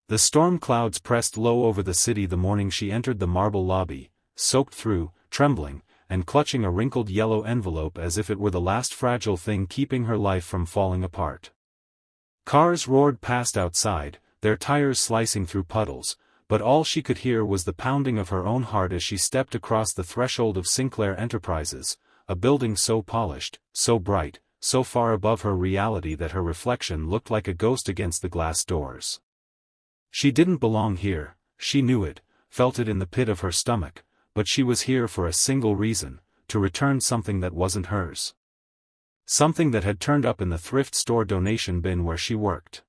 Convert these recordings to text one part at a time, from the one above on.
The storm clouds pressed low over the city the morning she entered the marble lobby, soaked through, trembling, and clutching a wrinkled yellow envelope as if it were the last fragile thing keeping her life from falling apart. Cars roared past outside, their tires slicing through puddles, but all she could hear was the pounding of her own heart as she stepped across the threshold of Sinclair Enterprises, a building so polished, so bright, so far above her reality that her reflection looked like a ghost against the glass doors. She didn't belong here, she knew it, felt it in the pit of her stomach, but she was here for a single reason, to return something that wasn't hers. Something that had turned up in the thrift store donation bin where she worked.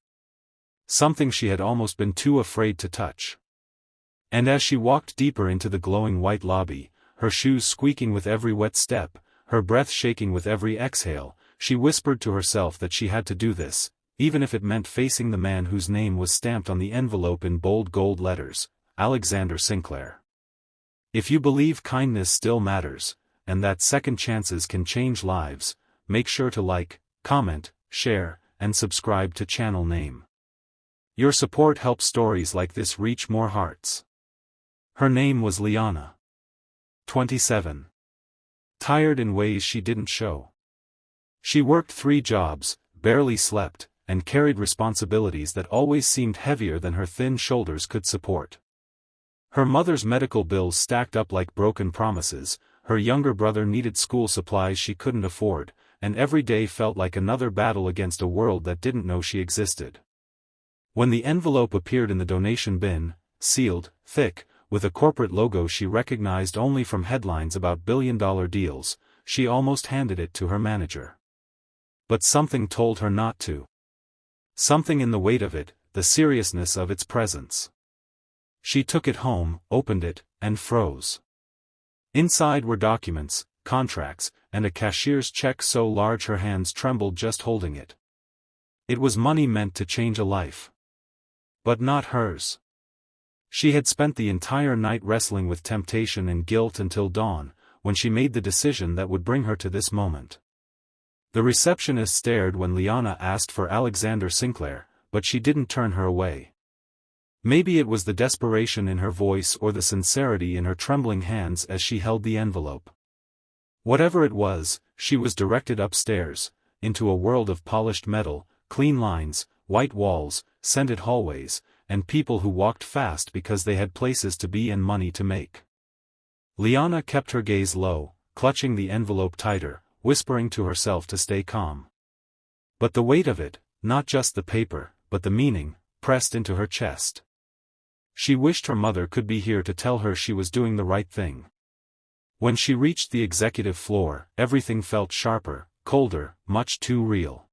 Something she had almost been too afraid to touch. And as she walked deeper into the glowing white lobby, her shoes squeaking with every wet step, her breath shaking with every exhale, she whispered to herself that she had to do this, even if it meant facing the man whose name was stamped on the envelope in bold gold letters, Alexander Sinclair. If you believe kindness still matters, and that second chances can change lives, make sure to like, comment, share, and subscribe to channel name. Your support helps stories like this reach more hearts. Her name was Liana. 27. Tired in ways she didn't show. She worked 3 jobs, barely slept, and carried responsibilities that always seemed heavier than her thin shoulders could support. Her mother's medical bills stacked up like broken promises, her younger brother needed school supplies she couldn't afford, and every day felt like another battle against a world that didn't know she existed. When the envelope appeared in the donation bin, sealed, thick, with a corporate logo she recognized only from headlines about billion-dollar deals, she almost handed it to her manager. But something told her not to. Something in the weight of it, the seriousness of its presence. She took it home, opened it, and froze. Inside were documents, contracts, and a cashier's check so large her hands trembled just holding it. It was money meant to change a life. But not hers. She had spent the entire night wrestling with temptation and guilt until dawn, when she made the decision that would bring her to this moment. The receptionist stared when Liana asked for Alexander Sinclair, but she didn't turn her away. Maybe it was the desperation in her voice or the sincerity in her trembling hands as she held the envelope. Whatever it was, she was directed upstairs, into a world of polished metal, clean lines, white walls, scented hallways, and people who walked fast because they had places to be and money to make. Liana kept her gaze low, clutching the envelope tighter, whispering to herself to stay calm. But the weight of it, not just the paper, but the meaning, pressed into her chest. She wished her mother could be here to tell her she was doing the right thing. When she reached the executive floor, everything felt sharper, colder, much too real.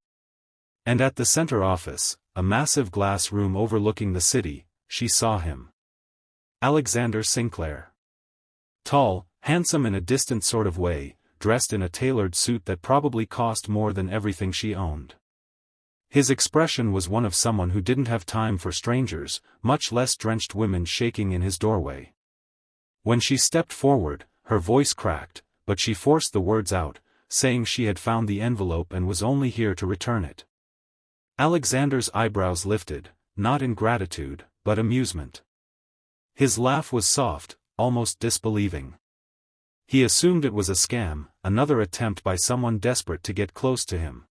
And at the center office, a massive glass room overlooking the city, she saw him. Alexander Sinclair. Tall, handsome in a distant sort of way, dressed in a tailored suit that probably cost more than everything she owned. His expression was one of someone who didn't have time for strangers, much less drenched women shaking in his doorway. When she stepped forward, her voice cracked, but she forced the words out, saying she had found the envelope and was only here to return it. Alexander's eyebrows lifted, not in gratitude, but amusement. His laugh was soft, almost disbelieving. He assumed it was a scam, another attempt by someone desperate to get close to him.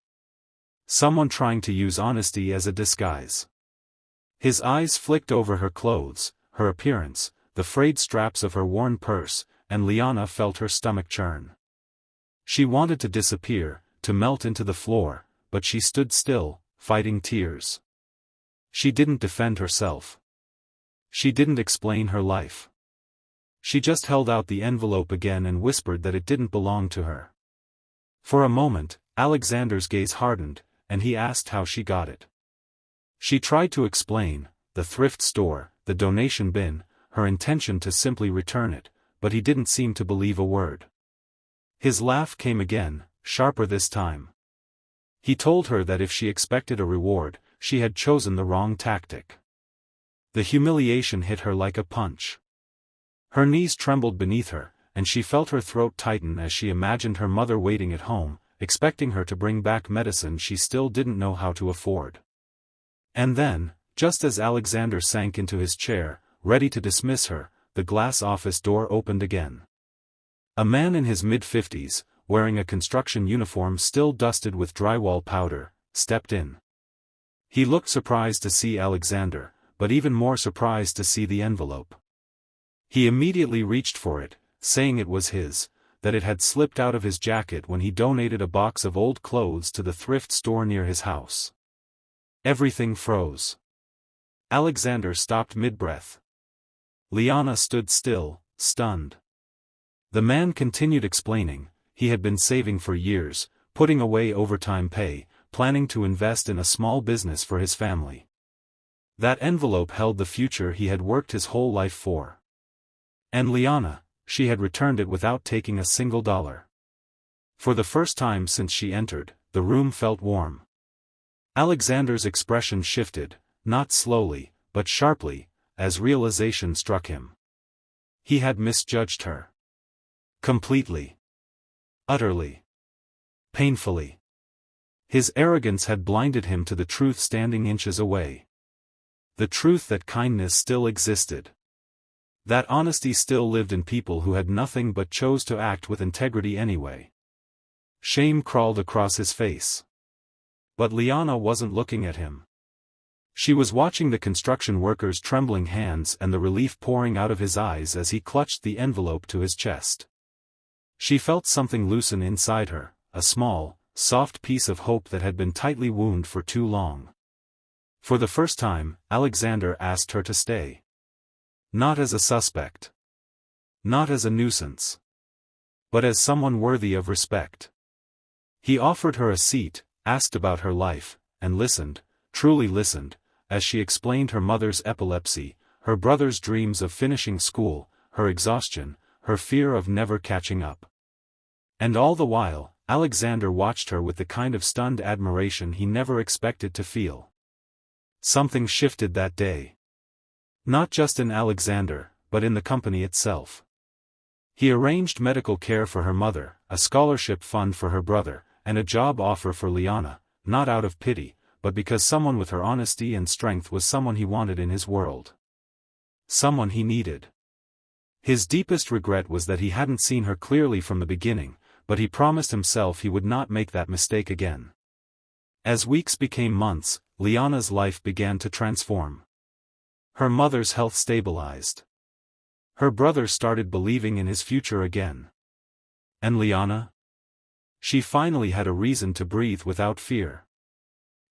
Someone trying to use honesty as a disguise. His eyes flicked over her clothes, her appearance, the frayed straps of her worn purse, and Liana felt her stomach churn. She wanted to disappear, to melt into the floor, but she stood still, fighting tears. She didn't defend herself. She didn't explain her life. She just held out the envelope again and whispered that it didn't belong to her. For a moment, Alexander's gaze hardened, and he asked how she got it. She tried to explain, the thrift store, the donation bin, her intention to simply return it, but he didn't seem to believe a word. His laugh came again, sharper this time. He told her that if she expected a reward, she had chosen the wrong tactic. The humiliation hit her like a punch. Her knees trembled beneath her, and she felt her throat tighten as she imagined her mother waiting at home, expecting her to bring back medicine she still didn't know how to afford. And then, Just as Alexander sank into his chair, ready to dismiss her, the glass office door opened again. A man in his mid-50s, wearing a construction uniform still dusted with drywall powder, stepped in. He looked surprised to see Alexander, but even more surprised to see the envelope. He immediately reached for it, saying it was his, that it had slipped out of his jacket when he donated a box of old clothes to the thrift store near his house. Everything froze. Alexander stopped mid-breath. Liana stood still, stunned. The man continued explaining. He had been saving for years, putting away overtime pay, planning to invest in a small business for his family. That envelope held the future he had worked his whole life for. And Liana, she had returned it without taking a single dollar. For the first time since she entered, the room felt warm. Alexander's expression shifted, not slowly, but sharply, as realization struck him. He had misjudged her. Completely. Utterly. Painfully. His arrogance had blinded him to the truth standing inches away. The truth that kindness still existed. That honesty still lived in people who had nothing but chose to act with integrity anyway. Shame crawled across his face. But Liana wasn't looking at him. She was watching the construction worker's trembling hands and the relief pouring out of his eyes as he clutched the envelope to his chest. She felt something loosen inside her, a small, soft piece of hope that had been tightly wounded for too long. For the first time, Alexander asked her to stay. Not as a suspect. Not as a nuisance. But as someone worthy of respect. He offered her a seat, asked about her life, and listened, truly listened, as she explained her mother's epilepsy, her brother's dreams of finishing school, her exhaustion, her fear of never catching up. And all the while, Alexander watched her with the kind of stunned admiration he never expected to feel. Something shifted that day. Not just in Alexander, but in the company itself. He arranged medical care for her mother, a scholarship fund for her brother, and a job offer for Liana, not out of pity, but because someone with her honesty and strength was someone he wanted in his world. Someone he needed. His deepest regret was that he hadn't seen her clearly from the beginning, but he promised himself he would not make that mistake again. As weeks became months, Liana's life began to transform. Her mother's health stabilized. Her brother started believing in his future again. And Liana? She finally had a reason to breathe without fear.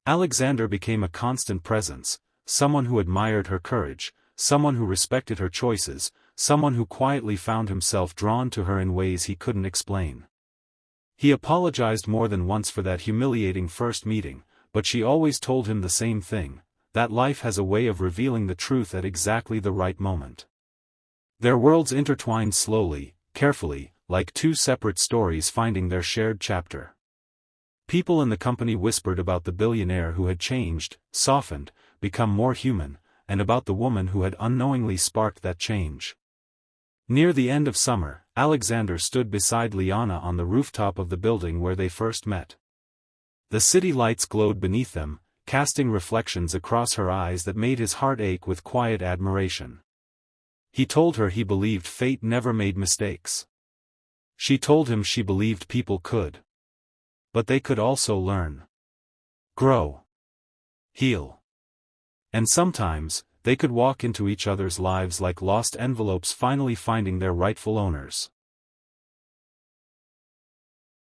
Alexander became a constant presence, someone who admired her courage, someone who respected her choices, someone who quietly found himself drawn to her in ways he couldn't explain. He apologized more than once for that humiliating first meeting, but she always told him the same thing, that life has a way of revealing the truth at exactly the right moment. Their worlds intertwined slowly, carefully, like two separate stories finding their shared chapter. People in the company whispered about the billionaire who had changed, softened, become more human, and about the woman who had unknowingly sparked that change. Near the end of summer, Alexander stood beside Liana on the rooftop of the building where they first met. The city lights glowed beneath them, casting reflections across her eyes that made his heart ache with quiet admiration. He told her he believed fate never made mistakes. She told him she believed people could. But they could also learn. Grow. Heal. And sometimes, they could walk into each other's lives like lost envelopes finally finding their rightful owners.